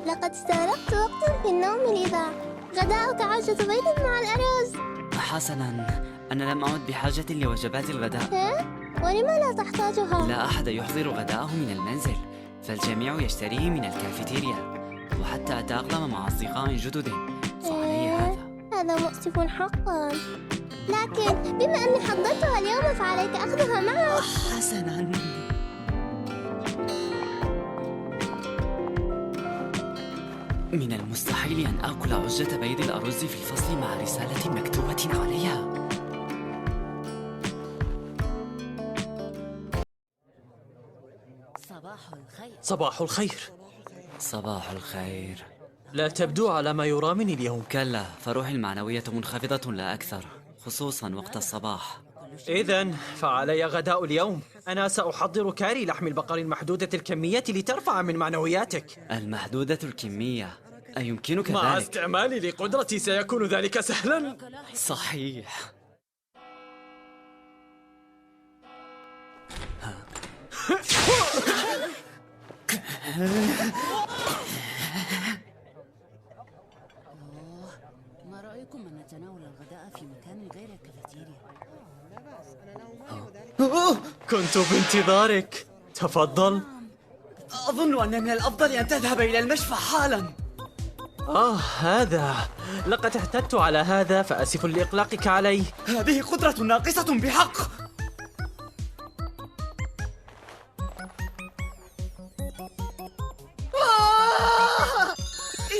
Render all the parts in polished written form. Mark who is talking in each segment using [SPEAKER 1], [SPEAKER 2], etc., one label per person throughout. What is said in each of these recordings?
[SPEAKER 1] لقد استغرقت وقتا في النوم لذا غداؤك عجة بيض مع الأرز.
[SPEAKER 2] حسناً، أنا لم أعد بحاجة لوجبات الغداء.
[SPEAKER 1] ها؟ ولم لا تحتاجها؟
[SPEAKER 2] لا أحد يحضر غداءه من المنزل، فالجميع يشتريه من الكافيتيريا، وحتى أتأقلم مع أصدقاء جدد، فعلي هذا.
[SPEAKER 1] هذا مؤسف حقا، لكن بما أني حضرتها اليوم فعليك أخذها معك.
[SPEAKER 2] حسناً. من المستحيل أن آكل عجة بيض الأرز في الفصل مع رسالة مكتوبة عليها.
[SPEAKER 3] صباح الخير.
[SPEAKER 2] صباح الخير.
[SPEAKER 3] لا تبدو على ما يرامني اليوم.
[SPEAKER 2] كلا، فروحي المعنوية منخفضة لا أكثر، خصوصا وقت الصباح.
[SPEAKER 3] إذن فعلي غداء اليوم. أنا سأحضر كاري لحم البقر المحدودة الكمية لترفع من معنوياتك.
[SPEAKER 2] المحدودة الكمية؟ أيمكنك
[SPEAKER 3] مع
[SPEAKER 2] ذلك؟
[SPEAKER 3] استعمالي لقدرتي سيكون ذلك سهلا.
[SPEAKER 2] صحيح.
[SPEAKER 4] ما رأيكم أن نتناول الغداء في مكان غير الكافيتيريا؟
[SPEAKER 3] كنت بانتظارك. تفضل.
[SPEAKER 2] أظن أن من الأفضل أن تذهب إلى المشفى حالاً.
[SPEAKER 3] هذا لقد اعتدت على هذا، فأسف لإقلاقك علي.
[SPEAKER 2] هذه قدرة ناقصة بحق.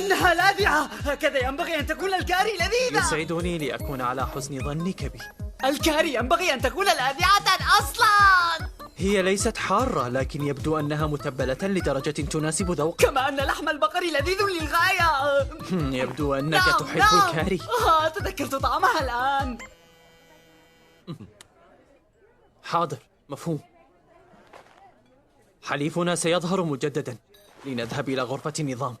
[SPEAKER 2] إنها لاذعة، هكذا ينبغي أن تكون الكاري لذيذة.
[SPEAKER 3] يسعدني لأكون على حسن ظنك بي.
[SPEAKER 2] الكاري ينبغي أن تكون لاذعة أصلاً.
[SPEAKER 3] هي ليست حارة، لكن يبدو أنها متبلة لدرجة تناسب ذوقك.
[SPEAKER 2] كما أن لحم البقر لذيذ للغاية.
[SPEAKER 3] يبدو أنك تحب الكاري.
[SPEAKER 2] تذكرت طعمها الآن.
[SPEAKER 3] حاضر، مفهوم. حليفنا سيظهر مجددا، لنذهب إلى غرفة النظام.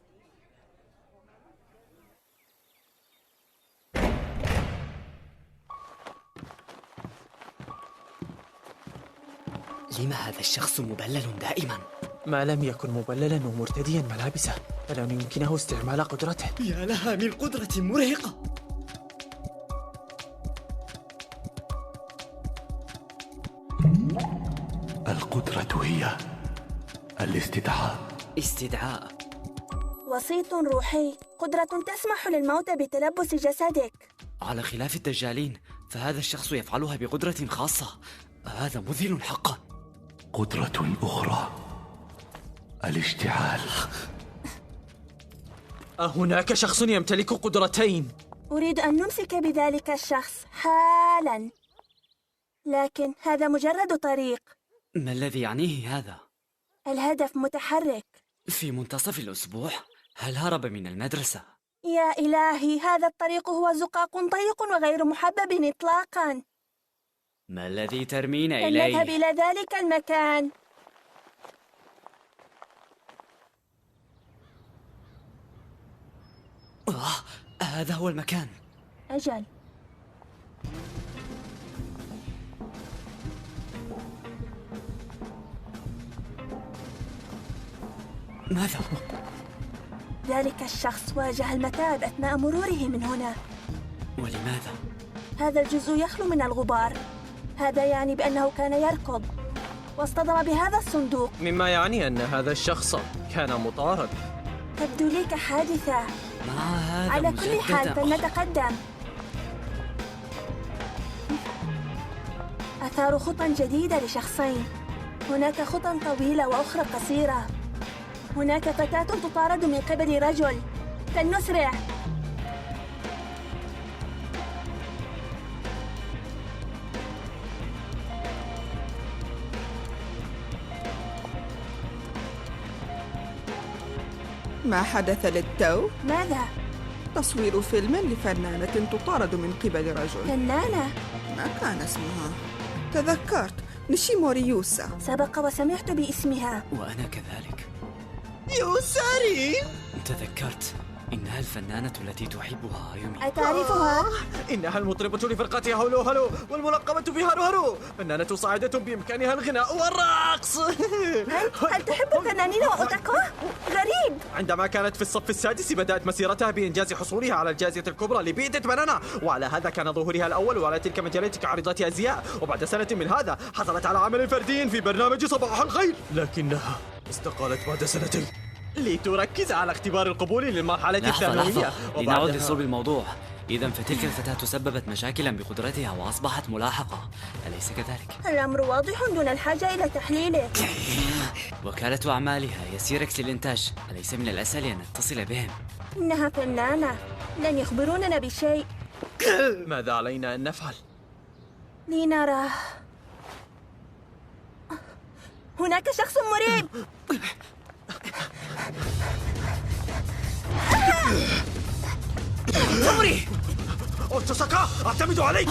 [SPEAKER 2] لما هذا الشخص مبلل دائما؟
[SPEAKER 3] ما لم يكن مبللا ومرتديا ملابسه، فلن يمكنه استعمال قدرته.
[SPEAKER 2] يا لها من قدرة مرهقة.
[SPEAKER 5] القدرة هي الاستدعاء.
[SPEAKER 2] استدعاء؟
[SPEAKER 1] وسيط روحي، قدرة تسمح للموتى بتلبس جسدك.
[SPEAKER 2] على خلاف الدجالين، فهذا الشخص يفعلها بقدرة خاصة. هذا مذهل حقا.
[SPEAKER 5] قدرة أخرى، الاشتعال.
[SPEAKER 3] أهناك شخص يمتلك قدرتين؟
[SPEAKER 1] أريد أن نمسك بذلك الشخص حالاً، لكن هذا مجرد طريق.
[SPEAKER 2] ما الذي يعنيه هذا؟
[SPEAKER 1] الهدف متحرك.
[SPEAKER 2] في منتصف الأسبوع؟ هل هرب من المدرسة؟
[SPEAKER 1] يا إلهي، هذا الطريق هو زقاق ضيق وغير محبب إطلاقاً.
[SPEAKER 2] ما الذي ترمين
[SPEAKER 1] لنذهب
[SPEAKER 2] إليه؟
[SPEAKER 1] إلى ذلك المكان.
[SPEAKER 2] هذا هو المكان.
[SPEAKER 1] أجل.
[SPEAKER 2] ماذا؟
[SPEAKER 1] ذلك الشخص واجه المتاعب أثناء مروره من هنا.
[SPEAKER 2] ولماذا؟
[SPEAKER 1] هذا الجزء يخلو من الغبار، هذا يعني بأنه كان يركض واصطدم بهذا الصندوق،
[SPEAKER 3] مما يعني أن هذا الشخص كان مطارد.
[SPEAKER 1] تبدو لي كحادثة.
[SPEAKER 2] مع هذا
[SPEAKER 1] على كل حال فلنتقدم. أثار خطى جديدة لشخصين، هناك خطى طويلة وأخرى قصيرة. هناك فتاة تطارد من قبل رجل، فلنسرع.
[SPEAKER 6] ما حدث للتو؟
[SPEAKER 1] ماذا؟
[SPEAKER 6] تصوير فيلم لفنانة تطارد من قبل رجل.
[SPEAKER 1] فنانة؟
[SPEAKER 6] ما كان اسمها؟ تذكرت، نيشيموري يوسا.
[SPEAKER 1] سبق وسمعت باسمها.
[SPEAKER 2] وأنا كذلك.
[SPEAKER 6] يوسارين؟
[SPEAKER 2] تذكرت. إنها الفنانة التي تحبها أيومي.
[SPEAKER 1] أتعرفها؟
[SPEAKER 3] إنها المطربة لفرقة هلو هلو والملقبة بهارو هارو. فنانة صاعدة بإمكانها الغناء والرقص.
[SPEAKER 1] هل تحب الفنانين وأوتاكو؟ غريب.
[SPEAKER 3] عندما كانت في الصف السادس بدأت مسيرتها بإنجاز حصولها على الجائزة الكبرى لبيئة بنانا، وعلى هذا كان ظهورها الأول على تلك مجلات كعارضات أزياء. وبعد سنة من هذا حصلت على عمل فردي في برنامج صباح الخير، لكنها استقالت بعد سنتين لتركز على اختبار القبول للمرحلة الثانوية.
[SPEAKER 2] لحظة، لنعود لصلب الموضوع. إذا فتلك الفتاة سببت مشاكلا بقدرتها وأصبحت ملاحقة، أليس كذلك؟
[SPEAKER 1] الأمر واضح دون الحاجة إلى تحليله.
[SPEAKER 2] وكالة أعمالها هي سيركس للإنتاج، أليس من الأسهل أن نتصل بهم؟
[SPEAKER 1] إنها فنانة، لن يخبروننا بشيء.
[SPEAKER 3] ماذا علينا أن نفعل؟
[SPEAKER 1] لنرى. هناك شخص مريب.
[SPEAKER 3] ثوري! أوتوساكا، أعتمد عليك!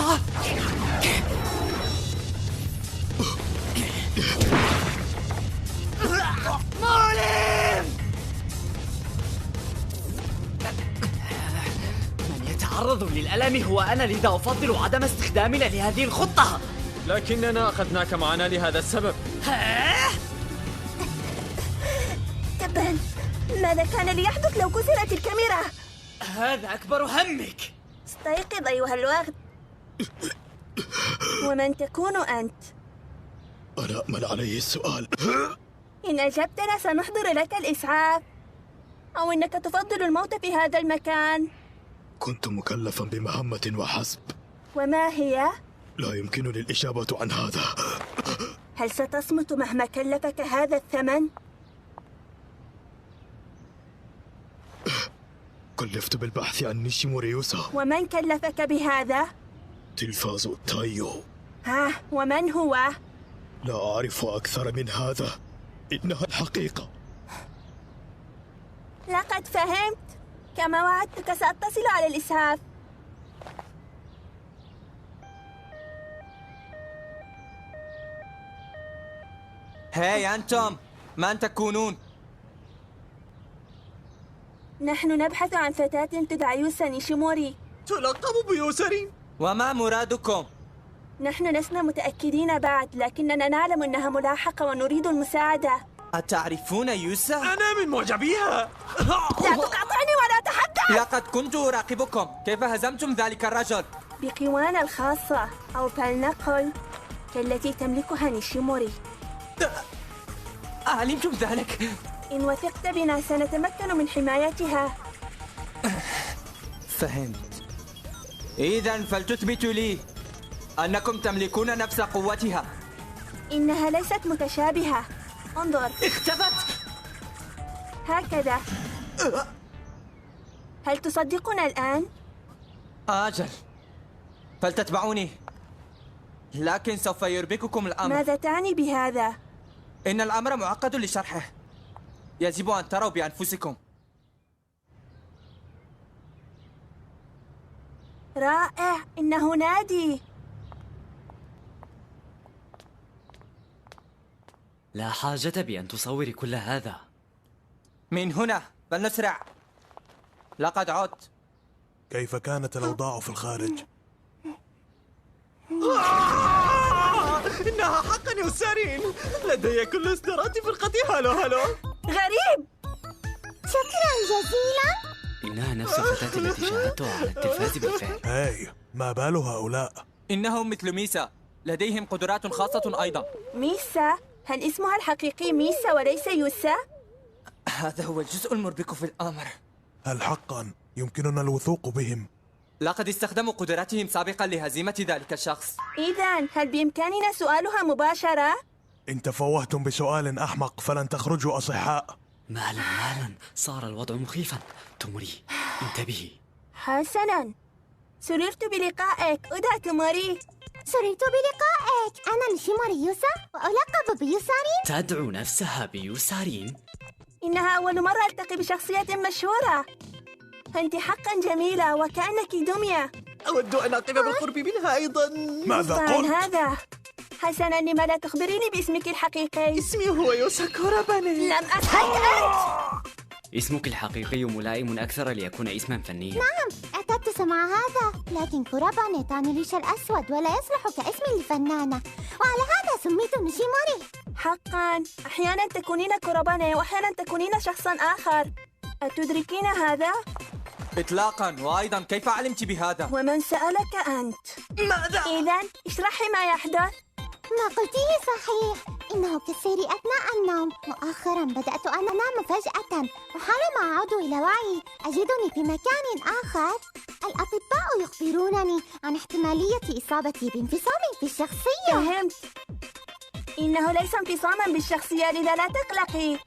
[SPEAKER 2] من يتعرض للألم هو أنا، لذا أفضل عدم استخدامنا لهذه الخطة.
[SPEAKER 3] لكننا أخذناك معنا لهذا السبب.
[SPEAKER 1] تبا، ماذا كان ليحدث لو كسرت الكاميرا؟
[SPEAKER 2] هذا أكبر همك.
[SPEAKER 1] استيقظ أيها الوغد. ومن تكون أنت؟
[SPEAKER 5] أنا من عليه السؤال.
[SPEAKER 1] إن أجبتنا سنحضر لك الإسعاف، أو إنك تفضل الموت في هذا المكان.
[SPEAKER 5] كنت مكلفا بمهمة وحسب.
[SPEAKER 1] وما هي؟
[SPEAKER 5] لا يمكنني الإجابة عن هذا.
[SPEAKER 1] هل ستصمت مهما كلفك هذا الثمن؟
[SPEAKER 5] كلفت بالبحث عن نيشيموري يوسا.
[SPEAKER 1] ومن كلفك بهذا؟
[SPEAKER 5] تلفاز تايو.
[SPEAKER 1] ها، ومن هو؟
[SPEAKER 5] لا أعرف أكثر من هذا، إنها الحقيقة.
[SPEAKER 1] لقد فهمت. كما وعدتك سأتصل على الإسعاف.
[SPEAKER 7] هاي أنتم، من تكونون؟
[SPEAKER 1] نحن نبحث عن فتاة تدعى يوسا نيشيموري.
[SPEAKER 3] تلقب بيوسرين.
[SPEAKER 7] وما مرادكم؟
[SPEAKER 1] نحن لسنا متأكدين بعد، لكننا نعلم أنها ملاحقة ونريد المساعدة.
[SPEAKER 7] أتعرفون يوسا؟
[SPEAKER 3] أنا من معجبيها.
[SPEAKER 1] لا تقاطعني ولا تحدث.
[SPEAKER 7] لقد كنت أراقبكم. كيف هزمتم ذلك الرجل؟
[SPEAKER 1] بقوانا الخاصة، أو فلنقل كالتي تملكها نيشيموري.
[SPEAKER 7] أعلمتم ذلك؟
[SPEAKER 1] إن وثقت بنا سنتمكن من حمايتها.
[SPEAKER 7] فهمت. إذن فلتثبتوا لي أنكم تملكون نفس قوتها.
[SPEAKER 1] إنها ليست متشابهة. انظر.
[SPEAKER 7] اختفت.
[SPEAKER 1] هكذا. هل تصدقنا الآن؟
[SPEAKER 7] أجل، فلتتبعوني، لكن سوف يربككم الأمر.
[SPEAKER 1] ماذا تعني بهذا؟
[SPEAKER 7] إن الأمر معقد لشرحه، يجب أن تروا بأنفسكم.
[SPEAKER 1] رائع، إنه نادي.
[SPEAKER 2] لا حاجة بأن تصوري كل هذا.
[SPEAKER 7] من هنا فلنسرع، لقد عدت.
[SPEAKER 8] كيف كانت الأوضاع في الخارج؟
[SPEAKER 3] إنها حقا يوسارين. لدي كل إصدارات فرقة هلو هلو.
[SPEAKER 1] غريب.
[SPEAKER 9] شكرا جزيلا.
[SPEAKER 2] إنها نفس الفتاة التي شاهدتها على التلفاز بالفعل.
[SPEAKER 8] هاي، ما بال هؤلاء؟
[SPEAKER 7] إنهم مثل ميسا، لديهم قدرات خاصة أيضا.
[SPEAKER 1] ميسا؟ هل اسمها الحقيقي ميسا وليس يوسا؟
[SPEAKER 7] هذا هو الجزء المربك في الأمر.
[SPEAKER 8] هل حقا يمكننا الوثوق بهم؟
[SPEAKER 7] لقد استخدموا قدراتهم سابقا لهزيمة ذلك الشخص.
[SPEAKER 1] إذن هل بإمكاننا سؤالها مباشرة؟
[SPEAKER 8] إن تفوهتم بسؤال أحمق فلن تخرجوا أصحاء.
[SPEAKER 2] مالا صار الوضع مخيفا. توموري، انتبهي.
[SPEAKER 1] حسنا، سررت بلقائك أدا توموري.
[SPEAKER 9] سررت بلقائك. أنا نيشيموري يوسا وألقب بيوسارين.
[SPEAKER 2] تدعو نفسها بيوسارين؟
[SPEAKER 1] إنها أول مرة ألتقي بشخصية مشهورة. أنت حقا جميلة وكأنك دمية.
[SPEAKER 3] أود أن أقف بالقرب منها أيضا.
[SPEAKER 8] ماذا
[SPEAKER 1] عن
[SPEAKER 8] قلت؟
[SPEAKER 1] هذا. حسنا، لما لا تخبريني باسمك الحقيقي؟
[SPEAKER 3] اسمي هو يوساكورا باني.
[SPEAKER 1] لم أسألك أنت.
[SPEAKER 2] اسمك الحقيقي ملائم أكثر ليكون اسما فنيا.
[SPEAKER 9] نعم، اعتدت سمع هذا، لكن كورابا تانوريش الأسود ولا يصلح كاسم لفنانة، وعلى هذا سميت نيشيموري.
[SPEAKER 1] حقا أحيانا تكونين كوراباني وأحيانا تكونين شخصا آخر، أتدركين هذا؟
[SPEAKER 7] إطلاقا. وأيضا كيف علمت بهذا؟
[SPEAKER 1] ومن سألك أنت؟
[SPEAKER 3] ماذا؟
[SPEAKER 1] إذن اشرحي ما يحدث.
[SPEAKER 9] ما قلتيه صحيح، إنه كالسير أثناء النوم. مؤخرا بدأت أن أنام فجأة، وحالما أعود إلى وعي أجدني في مكان آخر. الأطباء يخبرونني عن احتمالية إصابتي بانفصام في الشخصية.
[SPEAKER 1] فهمت. إنه ليس انفصاما بالشخصية، لذا لا تقلقي.